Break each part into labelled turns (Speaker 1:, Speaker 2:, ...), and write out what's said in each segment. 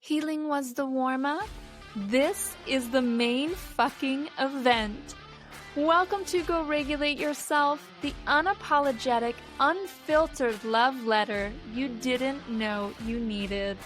Speaker 1: Healing was the warm-up. This is the main fucking event. Welcome to Go Regulate Yourself, the unapologetic, unfiltered love letter you didn't know you needed.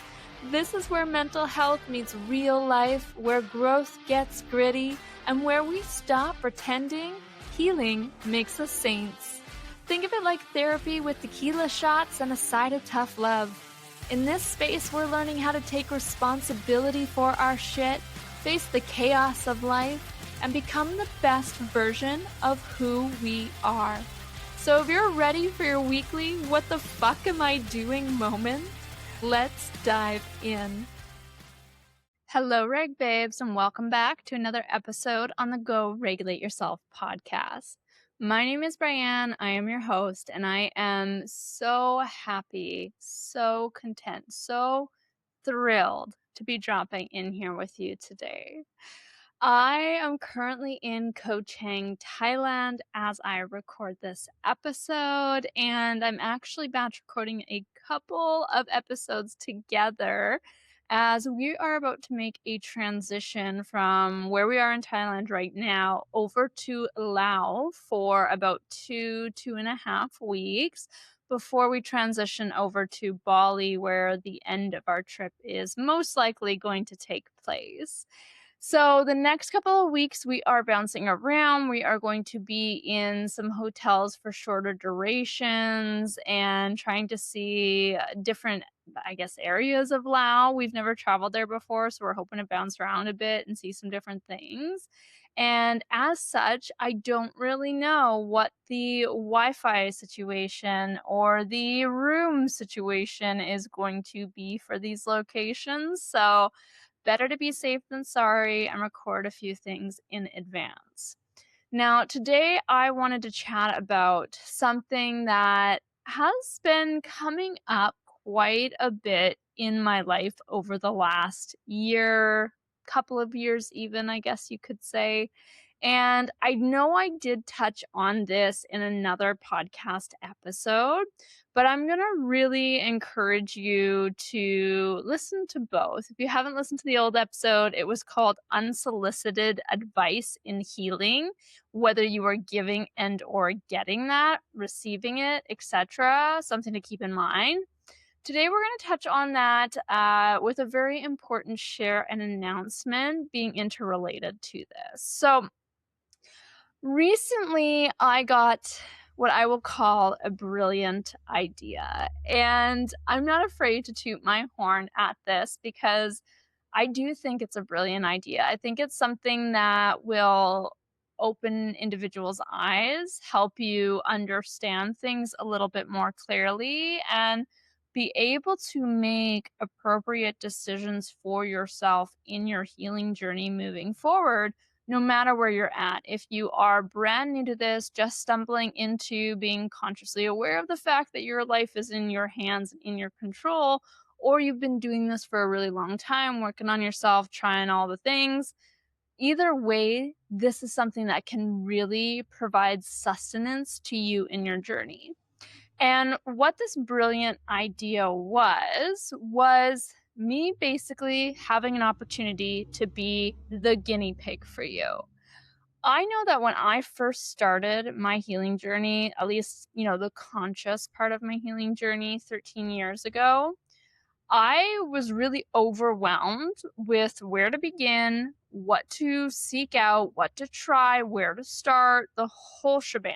Speaker 1: This is where mental health meets real life, where growth gets gritty, and where we stop pretending healing makes us saints. Think of it like therapy with tequila shots and a side of tough love. In this space, we're learning how to take responsibility for our shit, face the chaos of life, and become the best version of who we are. So if you're ready for your weekly what the fuck am I doing moment, let's dive in. Hello, Reg Babes, and welcome back to another episode on the Go Regulate Yourself podcast. My name is Brianne. I am your host, and I am so happy, so content, so thrilled to be dropping in here with you today. I am currently in Koh Chang, Thailand as I record this episode, and I'm actually batch recording a couple of episodes together as we are about to make a transition from where we are in Thailand right now over to Laos for about 2.5 weeks before we transition over to Bali, where the end of our trip is most likely going to take place. So the next couple of weeks we are bouncing around. We are going to be in some hotels for shorter durations and trying to see different, areas of Laos. We've never traveled there before, so we're hoping to bounce around a bit and see some different things. And as such, I don't really know what the Wi-Fi situation or the room situation is going to be for these locations. So better to be safe than sorry and record a few things in advance. Now, today I wanted to chat about something that has been coming up quite a bit in my life over the last year, couple of years even, I guess you could say. And I know I did touch on this in another podcast episode, but I'm going to really encourage you to listen to both. If you haven't listened to the old episode, it was called Unsolicited Advice in Healing, whether you are giving and or getting that, receiving it, etc. Something to keep in mind. Today, we're going to touch on that with a very important share and announcement being interrelated to this. So, recently, I got what I will call a brilliant idea. And I'm not afraid to toot my horn at this because I do think it's a brilliant idea. I think it's something that will open individuals' eyes, help you understand things a little bit more clearly, and be able to make appropriate decisions for yourself in your healing journey moving forward, no matter where you're at. If you are brand new to this, just stumbling into being consciously aware of the fact that your life is in your hands and in your control, or you've been doing this for a really long time, working on yourself, trying all the things, either way, this is something that can really provide sustenance to you in your journey. And what this brilliant idea was me basically having an opportunity to be the guinea pig for you. I know that when I first started my healing journey, at least, the conscious part of my healing journey 13 years ago, I was really overwhelmed with where to begin, what to seek out, what to try, where to start, the whole shebang.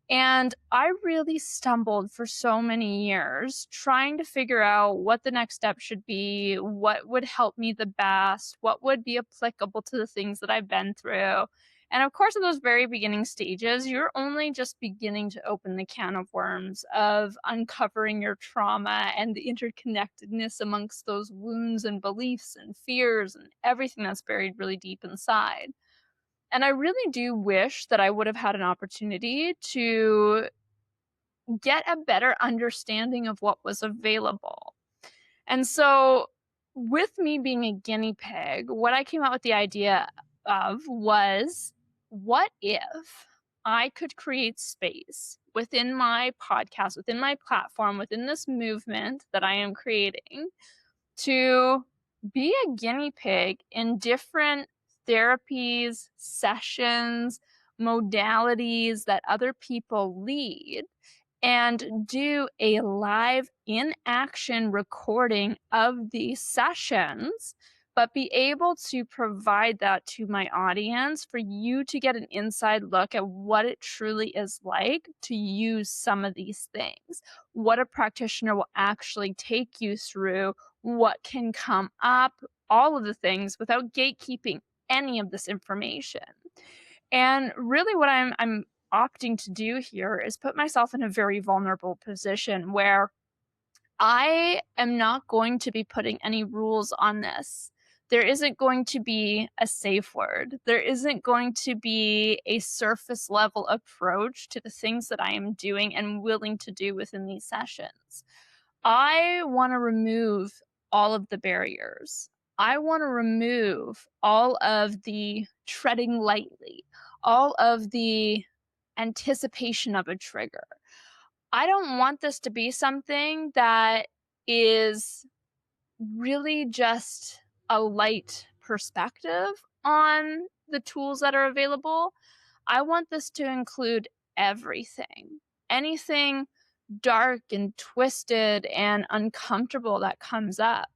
Speaker 1: And I really stumbled for so many years trying to figure out what the next step should be, what would help me the best, what would be applicable to the things that I've been through. And of course, in those very beginning stages, you're only just beginning to open the can of worms of uncovering your trauma and the interconnectedness amongst those wounds and beliefs and fears and everything that's buried really deep inside. And I really do wish that I would have had an opportunity to get a better understanding of what was available. And so with me being a guinea pig, what I came out with the idea of was, what if I could create space within my podcast, within my platform, within this movement that I am creating, to be a guinea pig in different therapies, sessions, modalities that other people lead, and do a live in action recording of these sessions, but be able to provide that to my audience for you to get an inside look at what it truly is like to use some of these things, what a practitioner will actually take you through, what can come up, all of the things without gatekeeping any of this information. And really what I'm opting to do here is put myself in a very vulnerable position where I am not going to be putting any rules on this. There isn't going to be a safe word. There isn't going to be a surface level approach to the things that I am doing and willing to do within these sessions. I want to remove all of the barriers. I want to remove all of the treading lightly, all of the anticipation of a trigger. I don't want this to be something that is really just a light perspective on the tools that are available. I want this to include everything, anything dark and twisted and uncomfortable that comes up,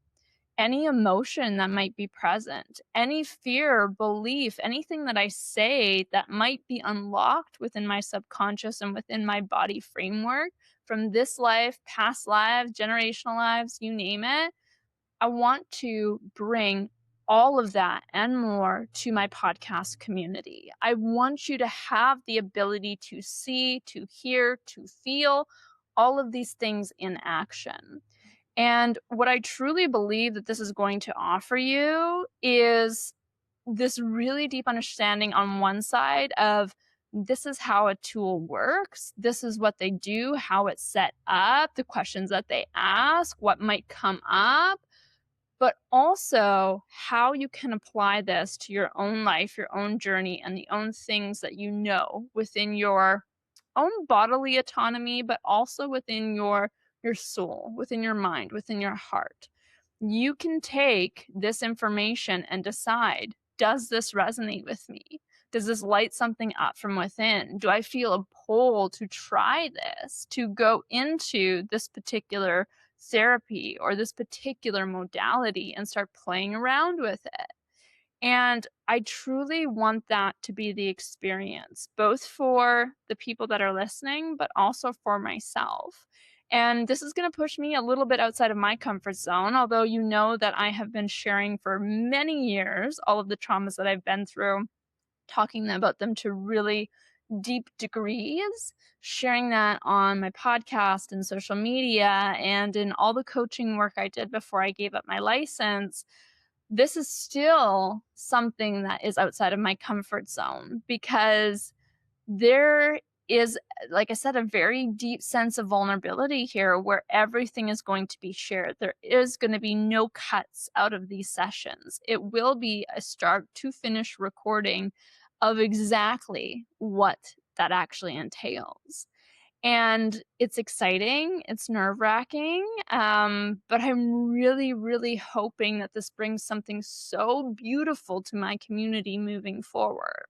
Speaker 1: any emotion that might be present, any fear, belief, anything that I say that might be unlocked within my subconscious and within my body framework from this life, past lives, generational lives, you name it. I want to bring all of that and more to my podcast community. I want you to have the ability to see, to hear, to feel all of these things in action. And what I truly believe that this is going to offer you is this really deep understanding on one side of this is how a tool works, this is what they do, how it's set up, the questions that they ask, what might come up, but also how you can apply this to your own life, your own journey, and the own things that you know within your own bodily autonomy, but also within your soul, within your mind, within your heart. You can take this information and decide, does this resonate with me? Does this light something up from within? Do I feel a pull to try this, to go into this particular therapy or this particular modality and start playing around with it? And I truly want that to be the experience, both for the people that are listening, but also for myself. And this is going to push me a little bit outside of my comfort zone, although you know that I have been sharing for many years all of the traumas that I've been through, talking about them to really deep degrees, sharing that on my podcast and social media and in all the coaching work I did before I gave up my license. This is still something that is outside of my comfort zone because there is, like I said, a very deep sense of vulnerability here where everything is going to be shared. There is going to be no cuts out of these sessions. It will be a start to finish recording of exactly what that actually entails. And it's exciting, it's nerve-wracking, but I'm really, really hoping that this brings something so beautiful to my community moving forward.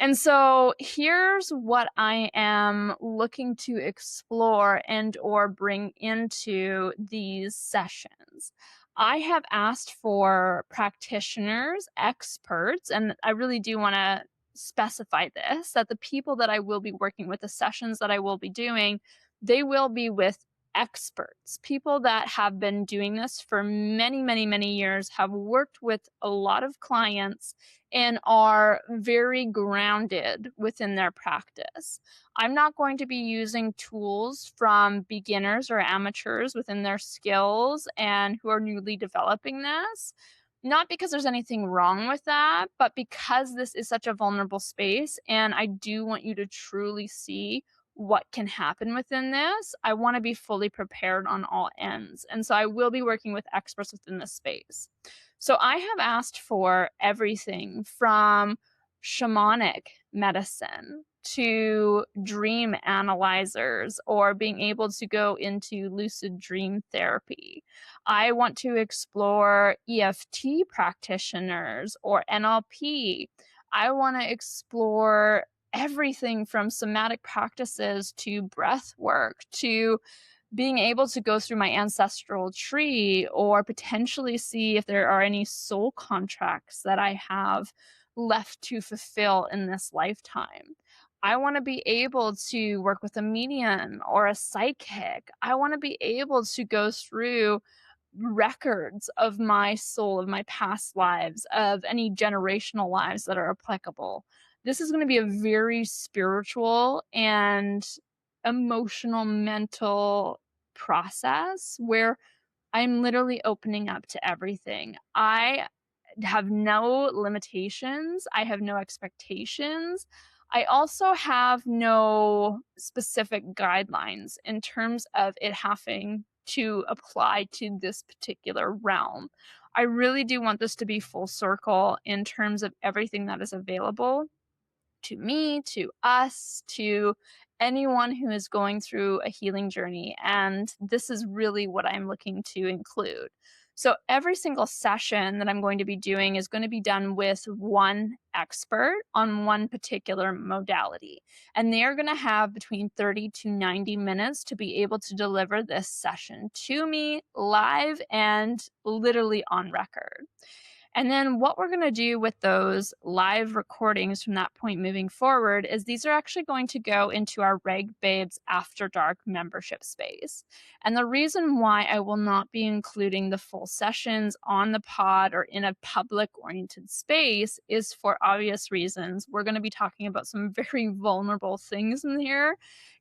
Speaker 1: And so here's what I am looking to explore and or bring into these sessions. I have asked for practitioners, experts, and I really do want to specify this, that the people that I will be working with, the sessions that I will be doing, they will be with experts, people that have been doing this for many, many, many years, have worked with a lot of clients, and are very grounded within their practice. I'm not going to be using tools from beginners or amateurs within their skills and who are newly developing this. Not because there's anything wrong with that, but because this is such a vulnerable space and I do want you to truly see what can happen within this. I want to be fully prepared on all ends. And so I will be working with experts within this space. So I have asked for everything from shamanic medicine, to dream analyzers or being able to go into lucid dream therapy. I want to explore EFT practitioners or NLP. I want to explore everything from somatic practices to breath work to being able to go through my ancestral tree or potentially see if there are any soul contracts that I have left to fulfill in this lifetime. I want to be able to work with a medium or a psychic. I want to be able to go through records of my soul, of my past lives, of any generational lives that are applicable. This is going to be a very spiritual and emotional, mental process where I'm literally opening up to everything. I have no limitations. I have no expectations. I also have no specific guidelines in terms of it having to apply to this particular realm. I really do want this to be full circle in terms of everything that is available to me, to us, to anyone who is going through a healing journey. And this is really what I'm looking to include. So every single session that I'm going to be doing is going to be done with one expert on one particular modality. And they are going to have between 30 to 90 minutes to be able to deliver this session to me live and literally on record. And then what we're going to do with those live recordings from that point moving forward is these are actually going to go into our Reg Babes After Dark membership space. And the reason why I will not be including the full sessions on the pod or in a public oriented space is for obvious reasons. We're going to be talking about some very vulnerable things in here.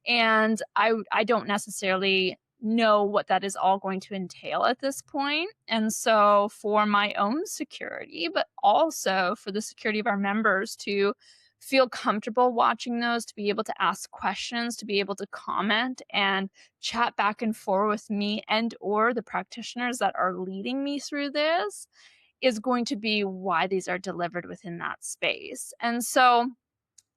Speaker 1: And I don't necessarily know what that is all going to entail at this point. And so for my own security, but also for the security of our members to feel comfortable watching those, to be able to ask questions, to be able to comment and chat back and forth with me and or the practitioners that are leading me through this is going to be why these are delivered within that space. And so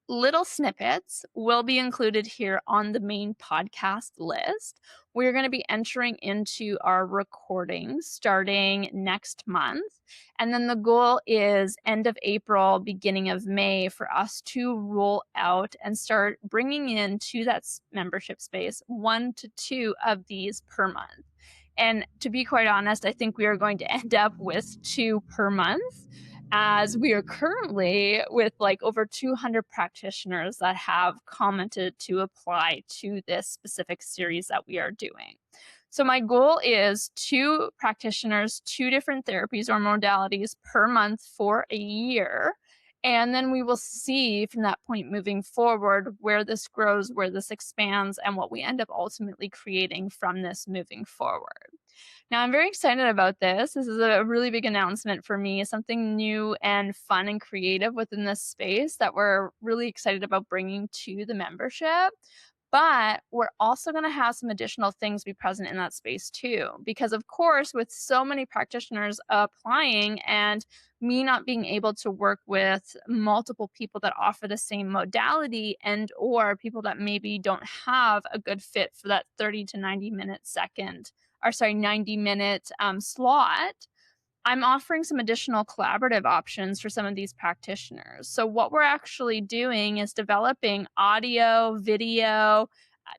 Speaker 1: little snippets will be included here on the main podcast list. We're going to be entering into our recordings starting next month. And then the goal is end of April, beginning of May for us to roll out and start bringing into that membership space 1 to 2 of these per month. And to be quite honest, I think we are going to end up with 2 per month, as we are currently with like over 200 practitioners that have commented to apply to this specific series that we are doing. So my goal is 2 practitioners, 2 different therapies or modalities per month for a year. And then we will see from that point moving forward where this grows, where this expands, and what we end up ultimately creating from this moving forward. Now, I'm very excited about this. This is a really big announcement for me, something new and fun and creative within this space that we're really excited about bringing to the membership. But we're also going to have some additional things be present in that space too. Because of course, with so many practitioners applying and me not being able to work with multiple people that offer the same modality and or people that maybe don't have a good fit for that 30 to 90 minute 90 minute slot, I'm offering some additional collaborative options for some of these practitioners. So what we're actually doing is developing audio, video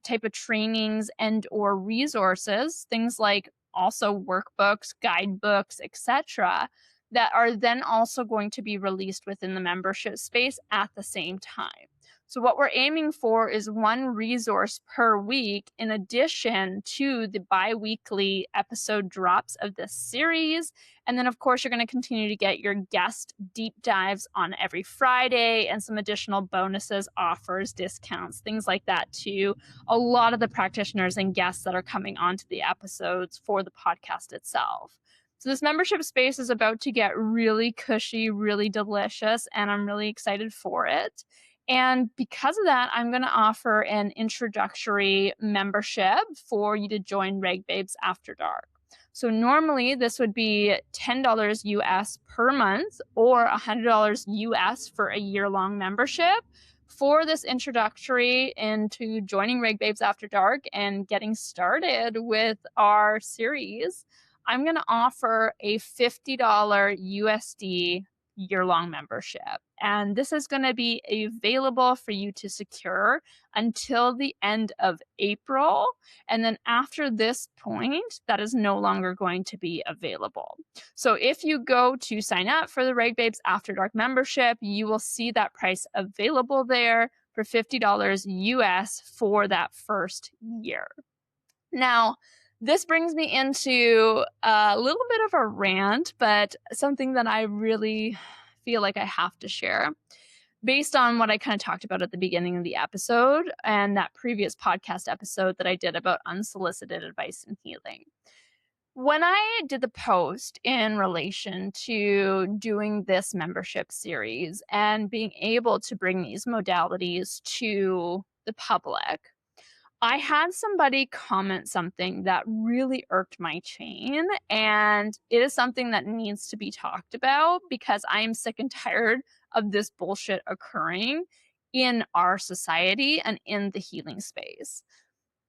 Speaker 1: type of trainings and or resources, things like also workbooks, guidebooks, etc., that are then also going to be released within the membership space at the same time. So what we're aiming for is 1 resource per week in addition to the bi-weekly episode drops of this series. And then, of course, you're going to continue to get your guest deep dives on every Friday and some additional bonuses, offers, discounts, things like that to a lot of the practitioners and guests that are coming onto the episodes for the podcast itself. So this membership space is about to get really cushy, really delicious, and I'm really excited for it. And because of that, I'm going to offer an introductory membership for you to join Reg Babes After Dark. So normally this would be $10 US per month or $100 US for a year-long membership for this introductory into joining Reg Babes After Dark and getting started with our series, I'm going to offer a $50 USD year-long membership. And this is going to be available for you to secure until the end of April. And then after this point, that is no longer going to be available. So if you go to sign up for the Reg Babes After Dark membership, you will see that price available there for $50 US for that first year. Now, this brings me into a little bit of a rant, but something that I really feel like I have to share based on what I kind of talked about at the beginning of the episode and that previous podcast episode that I did about unsolicited advice and healing. When I did the post in relation to doing this membership series and being able to bring these modalities to the public, I had somebody comment something that really irked my chain, and it is something that needs to be talked about because I am sick and tired of this bullshit occurring in our society and in the healing space.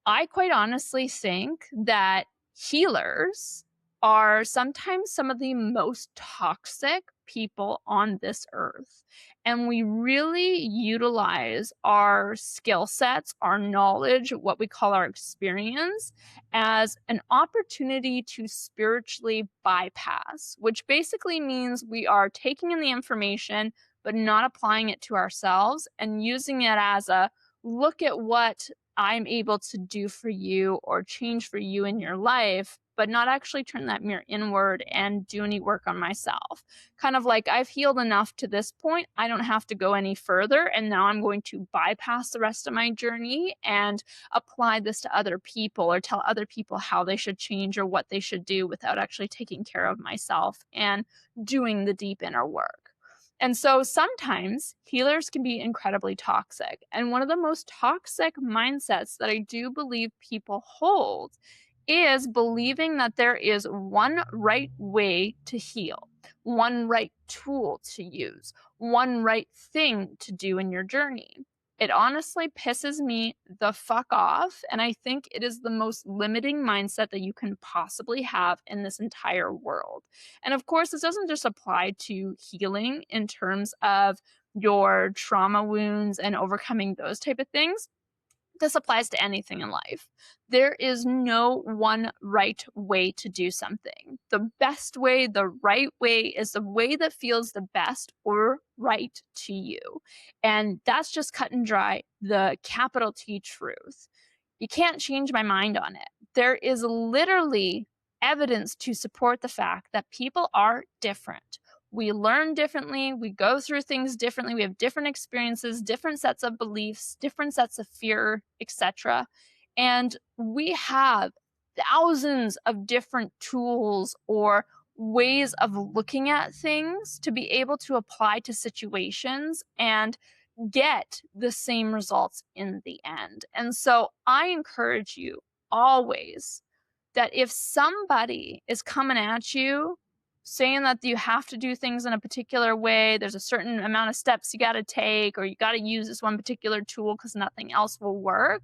Speaker 1: I quite honestly think that healers are sometimes some of the most toxic people on this earth. And we really utilize our skill sets, our knowledge, what we call our experience, as an opportunity to spiritually bypass, which basically means we are taking in the information, but not applying it to ourselves and using it as a look at what I'm able to do for you or change for you in your life, but not actually turn that mirror inward and do any work on myself. Kind of like I've healed enough to this point, I don't have to go any further, and now I'm going to bypass the rest of my journey and apply this to other people or tell other people how they should change or what they should do without actually taking care of myself and doing the deep inner work. And so sometimes healers can be incredibly toxic. And one of the most toxic mindsets that I do believe people hold is believing that there is one right way to heal, one right tool to use, one right thing to do in your journey. It honestly pisses me the fuck off, and I think it is the most limiting mindset that you can possibly have in this entire world. And of course, this doesn't just apply to healing in terms of your trauma wounds and overcoming those type of things. This applies to anything in life. There is no one right way to do something. The best way, the right way, is the way that feels the best or right to you. And that's just cut and dry, the capital T truth. You can't change my mind on it. There is literally evidence to support the fact that people are different. We learn differently, we go through things differently, we have different experiences, different sets of beliefs, different sets of fear, etc. And we have thousands of different tools or ways of looking at things to be able to apply to situations and get the same results in the end. And so I encourage you always that if somebody is coming at you saying that you have to do things in a particular way, there's a certain amount of steps you got to take, or you got to use this one particular tool because nothing else will work,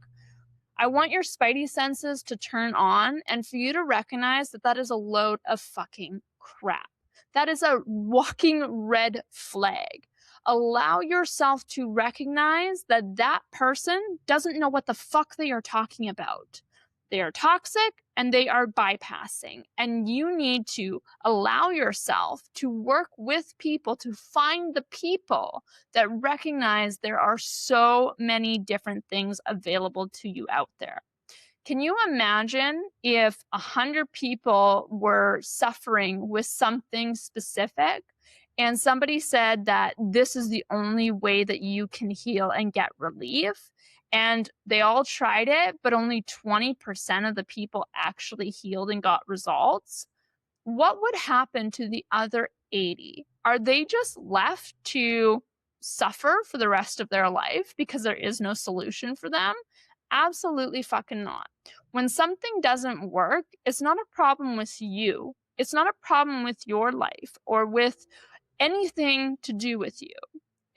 Speaker 1: I want your spidey senses to turn on and for you to recognize that that is a load of fucking crap. That is a walking red flag. Allow yourself to recognize that that person doesn't know what the fuck they are talking about. They are toxic and they are bypassing. And you need to allow yourself to work with people to find the people that recognize there are so many different things available to you out there. Can you imagine if 100 people were suffering with something specific and somebody said that this is the only way that you can heal and get relief? And they all tried it, but only 20% of the people actually healed and got results. What would happen to the other 80? Are they just left to suffer for the rest of their life because there is no solution for them? Absolutely fucking not. When something doesn't work, it's not a problem with you. It's not a problem with your life or with anything to do with you.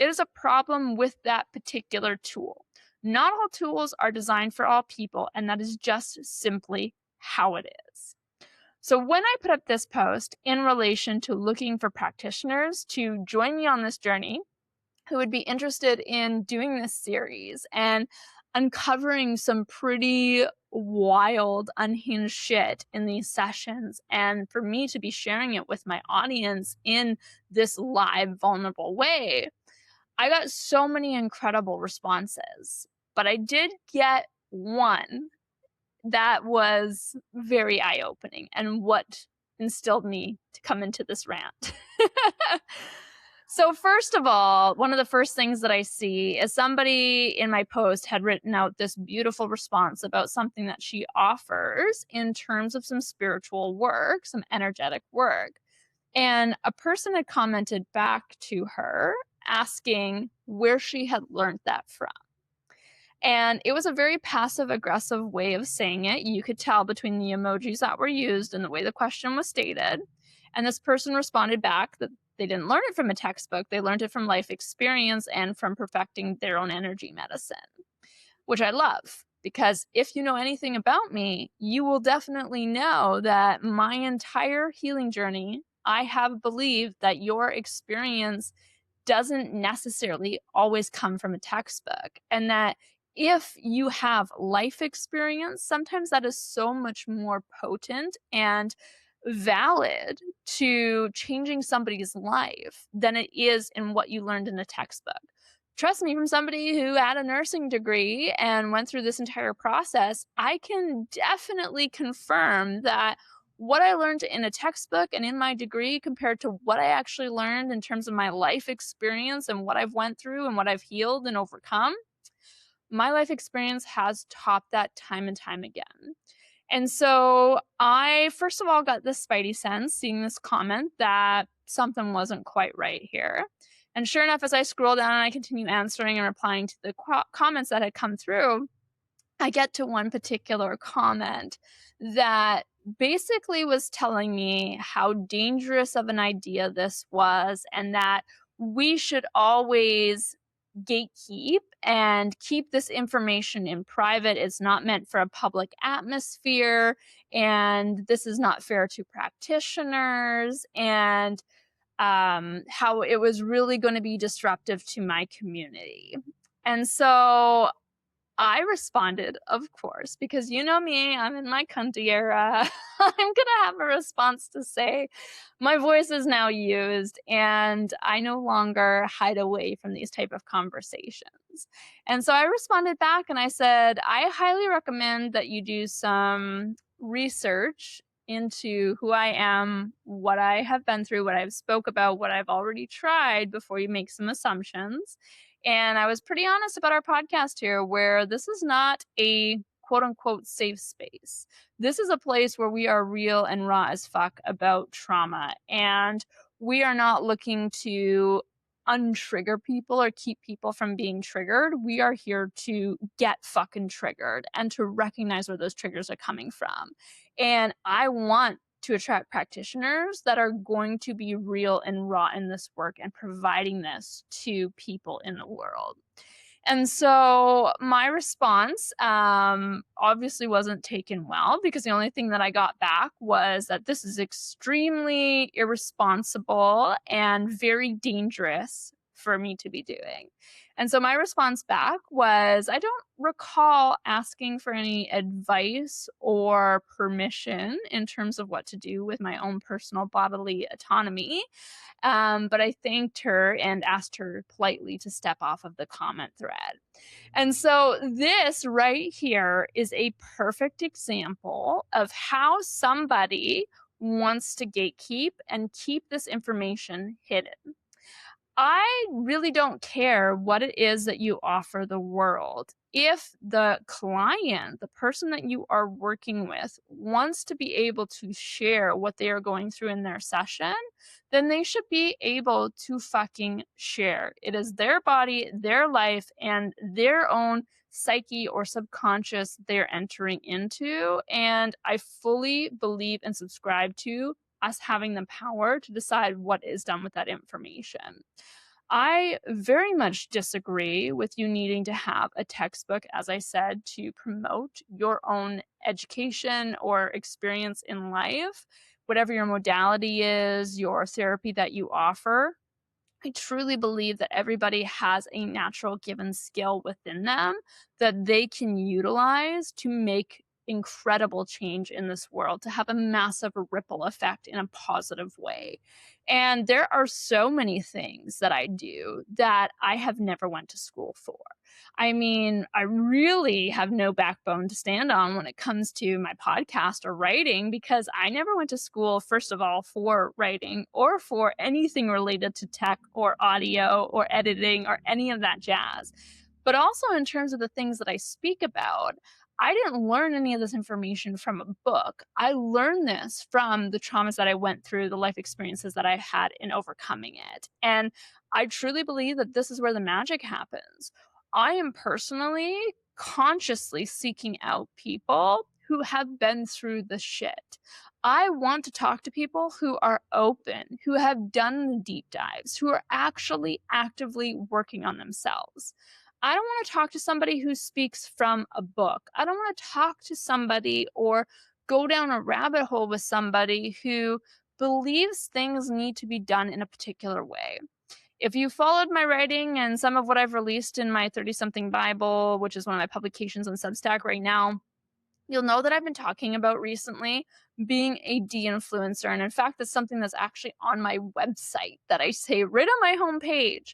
Speaker 1: It is a problem with that particular tool. Not all tools are designed for all people, and that is just simply how it is. So when I put up this post in relation to looking for practitioners to join me on this journey, who would be interested in doing this series and uncovering some pretty wild, unhinged shit in these sessions, and for me to be sharing it with my audience in this live, vulnerable way, I got so many incredible responses. But I did get one that was very eye-opening and what instilled me to come into this rant. So first of all, one of the first things that I see is somebody in my post had written out this beautiful response about something that she offers in terms of some spiritual work, some energetic work. And a person had commented back to her asking where she had learned that from. And it was a very passive aggressive way of saying it. You could tell between the emojis that were used and the way the question was stated. And this person responded back that they didn't learn it from a textbook. They learned it from life experience and from perfecting their own energy medicine, which I love. Because if you know anything about me, you will definitely know that my entire healing journey, I have believed that your experience doesn't necessarily always come from a textbook, and that if you have life experience, sometimes that is so much more potent and valid to changing somebody's life than it is in what you learned in a textbook. Trust me, from somebody who had a nursing degree and went through this entire process, I can definitely confirm that what I learned in a textbook and in my degree compared to what I actually learned in terms of my life experience and what I've went through and what I've healed and overcome, my life experience has topped that time and time again. And so I, first of all, got this spidey sense seeing this comment that something wasn't quite right here. And sure enough, as I scroll down and I continue answering and replying to the comments that had come through, I get to one particular comment that basically was telling me how dangerous of an idea this was, and that we should always gatekeep and keep this information in private. It's not meant for a public atmosphere, and this is not fair to practitioners, and how it was really going to be disruptive to my community. And so I responded, of course, because you know me, I'm in my cunty era. I'm going to have a response to say. My voice is now used, and I no longer hide away from these type of conversations. And so I responded back and I said, I highly recommend that you do some research into who I am, what I have been through, what I've spoke about, what I've already tried before you make some assumptions. And I was pretty honest about our podcast here, where this is not a quote unquote safe space. This is a place where we are real and raw as fuck about trauma. And we are not looking to untrigger people or keep people from being triggered. We are here to get fucking triggered and to recognize where those triggers are coming from. And I want to attract practitioners that are going to be real and raw in this work and providing this to people in the world. And so my response obviously wasn't taken well, because the only thing that I got back was that this is extremely irresponsible and very dangerous for me to be doing. And so my response back was, I don't recall asking for any advice or permission in terms of what to do with my own personal bodily autonomy. But I thanked her and asked her politely to step off of the comment thread. And so this right here is a perfect example of how somebody wants to gatekeep and keep this information hidden. I really don't care what it is that you offer the world. If the client, the person that you are working with, wants to be able to share what they are going through in their session, then they should be able to fucking share. It is their body, their life, and their own psyche or subconscious they're entering into. And I fully believe and subscribe to us having the power to decide what is done with that information. I very much disagree with you needing to have a textbook, as I said, to promote your own education or experience in life, whatever your modality is, your therapy that you offer. I truly believe that everybody has a natural given skill within them that they can utilize to make incredible change in this world, to have a massive ripple effect in a positive way. And there are so many things that I do that I have never went to school for. I mean, I really have no backbone to stand on when it comes to my podcast or writing because I never went to school, first of all, for writing or for anything related to tech or audio or editing or any of that jazz. But also in terms of the things that I speak about, I didn't learn any of this information from a book. I learned this from the traumas that I went through, the life experiences that I had in overcoming it. And I truly believe that this is where the magic happens. I am personally consciously seeking out people who have been through the shit. I want to talk to people who are open, who have done the deep dives, who are actually actively working on themselves. I don't want to talk to somebody who speaks from a book. I don't want to talk to somebody or go down a rabbit hole with somebody who believes things need to be done in a particular way. If you followed my writing and some of what I've released in my 30-something Bible, which is one of my publications on Substack right now, you'll know that I've been talking about recently being a de-influencer. And in fact, that's something that's actually on my website that I say right on my homepage.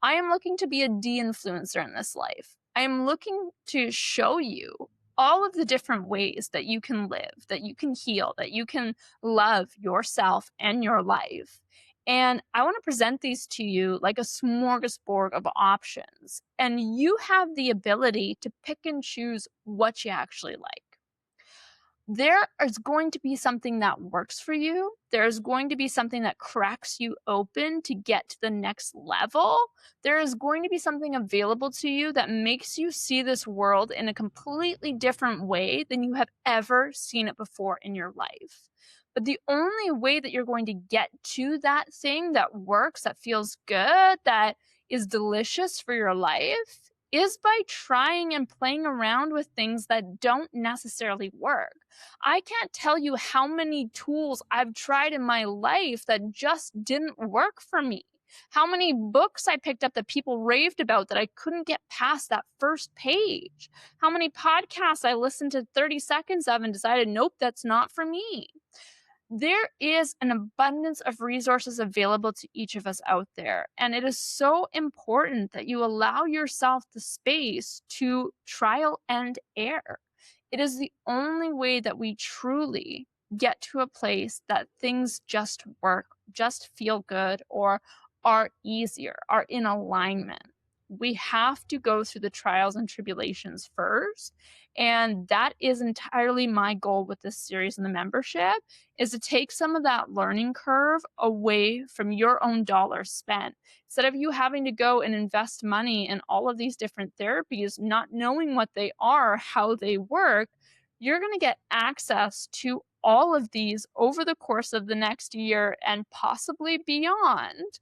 Speaker 1: I am looking to be a de-influencer in this life. I am looking to show you all of the different ways that you can live, that you can heal, that you can love yourself and your life. And I want to present these to you like a smorgasbord of options. And you have the ability to pick and choose what you actually like. There is going to be something that works for you. There's going to be something that cracks you open to get to the next level. There is going to be something available to you that makes you see this world in a completely different way than you have ever seen it before in your life. But the only way that you're going to get to that thing that works, that feels good, that is delicious for your life is by trying and playing around with things that don't necessarily work. I can't tell you how many tools I've tried in my life that just didn't work for me. How many books I picked up that people raved about that I couldn't get past that first page. How many podcasts I listened to 30 seconds of and decided, nope, that's not for me. There is an abundance of resources available to each of us out there. And it is so important that you allow yourself the space to trial and error. It is the only way that we truly get to a place that things just work, just feel good, or are easier, are in alignment. We have to go through the trials and tribulations first. And that is entirely my goal with this series and the membership, is to take some of that learning curve away from your own dollars spent. Instead of you having to go and invest money in all of these different therapies, not knowing what they are, how they work, you're going to get access to all of these over the course of the next year and possibly beyond,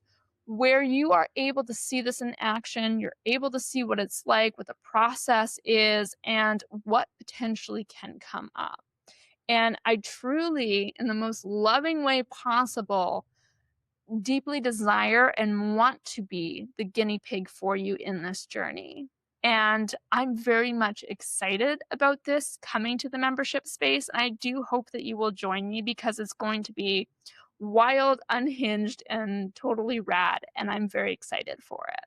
Speaker 1: where you are able to see this in action. You're able to see what it's like, what the process is, and what potentially can come up. And I truly, in the most loving way possible, deeply desire and want to be the guinea pig for you in this journey. And I'm very much excited about this coming to the membership space. And I do hope that you will join me because it's going to be wild, unhinged, and totally rad. And I'm very excited for it.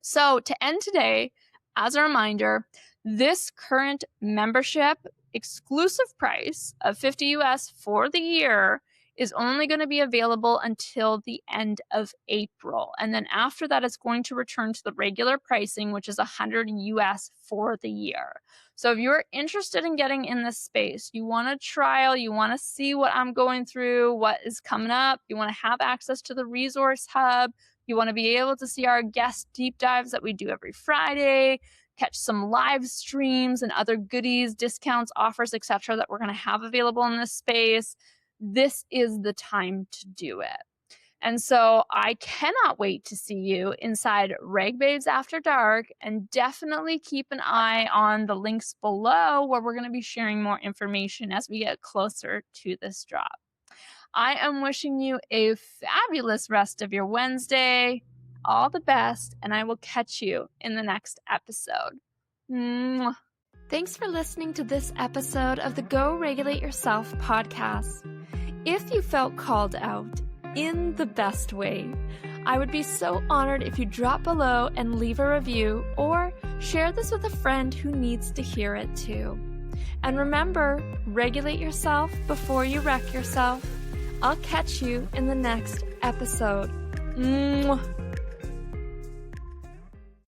Speaker 1: So to end today, as a reminder, this current membership exclusive price of $50 US for the year is only going to be available until the end of April. And then after that, it's going to return to the regular pricing, which is $100 US for the year. So if you're interested in getting in this space, you want to trial, you want to see what I'm going through, what is coming up, you want to have access to the resource hub, you want to be able to see our guest deep dives that we do every Friday, catch some live streams and other goodies, discounts, offers, etc. that we're going to have available in this space, this is the time to do it. And so I cannot wait to see you inside Reg Babes After Dark, and definitely keep an eye on the links below where we're going to be sharing more information as we get closer to this drop. I am wishing you a fabulous rest of your Wednesday. All the best, and I will catch you in the next episode. Mwah. Thanks for listening to this episode of the Go Regulate Yourself podcast. If you felt called out in the best way, I would be so honored if you drop below and leave a review or share this with a friend who needs to hear it too. And remember, regulate yourself before you wreck yourself. I'll catch you in the next episode. Mwah.